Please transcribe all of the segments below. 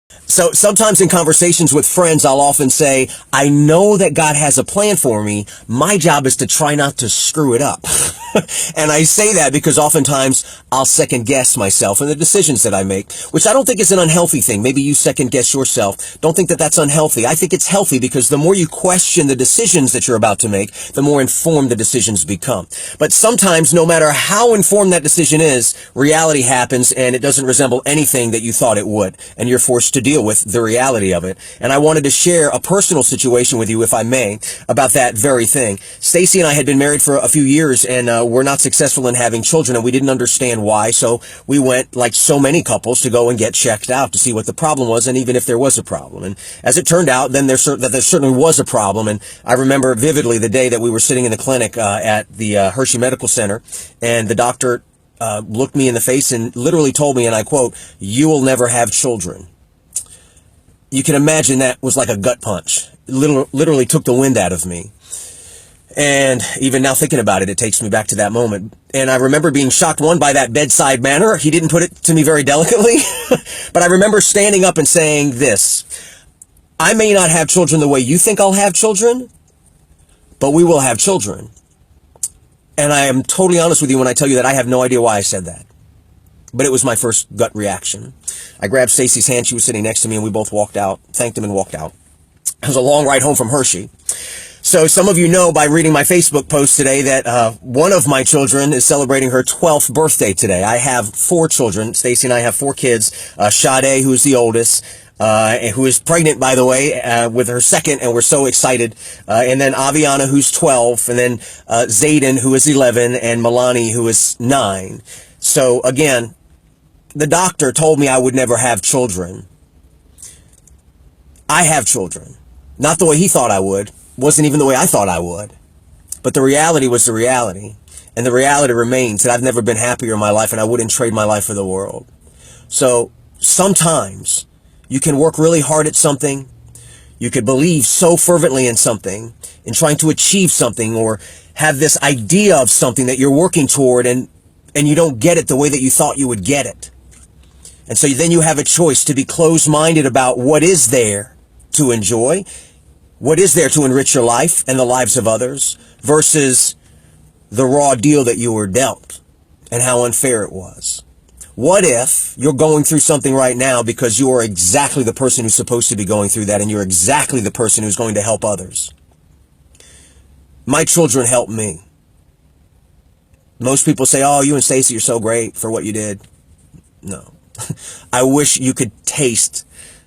So sometimes in conversations with friends, I'll often say, I know that God has a plan for me. My job is to try not to screw it up. And I say that because oftentimes I'll second guess myself and the decisions that I make, which I don't think is an unhealthy thing. Maybe you second guess yourself. Don't think that that's unhealthy. I think it's healthy because the more you question the decisions that you're about to make, the more informed the decisions become. But sometimes, no matter how informed that decision is, reality happens and it doesn't resemble anything that you thought it would. And you're forced to deal with the reality of it. And I wanted to share a personal situation with you, if I may, about that very thing. Stacy and I had been married for a few years and we're not successful in having children, and we didn't understand why. So we went, like so many couples, to go and get checked out to see what the problem was, and even if there was a problem. And as it turned out, then there certainly was a problem. And I remember vividly the day that we were sitting in the clinic at the Hershey Medical Center, and the doctor looked me in the face and literally told me, and I quote, "You will never have children." You can imagine that was like a gut punch. It literally took the wind out of me. And even now thinking about it, it takes me back to that moment. And I remember being shocked, one, by that bedside manner. He didn't put it to me very delicately. But I remember standing up and saying this: I may not have children the way you think I'll have children, but we will have children. And I am totally honest with you when I tell you that I have no idea why I said that. But it was my first gut reaction. I grabbed Stacy's hand. She was sitting next to me, and we both walked out, thanked him, and walked out. It was a long ride home from Hershey. So some of you know by reading my Facebook post today that one of my children is celebrating her 12th birthday today. I have 4 children. Stacy and I have 4 kids. Sade, who's the oldest, who is pregnant, by the way, with her second, and we're so excited. And then Aviana, who's 12, and then Zayden, who is 11, and Milani, who is 9. So again, the doctor told me I would never have children. I have children. Not the way he thought I would. Wasn't even the way I thought I would. But the reality was the reality. And the reality remains that I've never been happier in my life, and I wouldn't trade my life for the world. So sometimes you can work really hard at something. You could believe so fervently in something, in trying to achieve something, or have this idea of something that you're working toward, and you don't get it the way that you thought you would get it. And so then you have a choice to be closed-minded about what is there to enjoy, what is there to enrich your life and the lives of others, versus the raw deal that you were dealt and how unfair it was. What if you're going through something right now because you are exactly the person who's supposed to be going through that, and you're exactly the person who's going to help others? My children helped me. Most people say, "Oh, you and Stacy are so great for what you did." No. I wish you could taste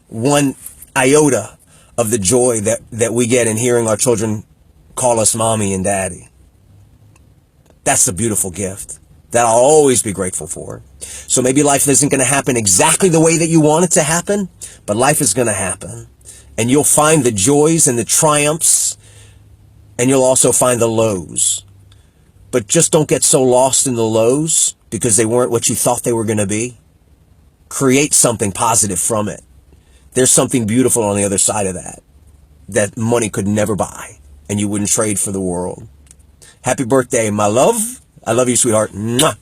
one iota of the joy that we get in hearing our children call us mommy and daddy. That's a beautiful gift that I'll always be grateful for. So maybe life isn't going to happen exactly the way that you want it to happen, but life is going to happen. And you'll find the joys and the triumphs, and you'll also find the lows. But just don't get so lost in the lows because they weren't what you thought they were going to be. Create something positive from it. There's something beautiful on the other side of that money could never buy, and you wouldn't trade for the world. Happy birthday, my love. I love you, sweetheart. Mwah.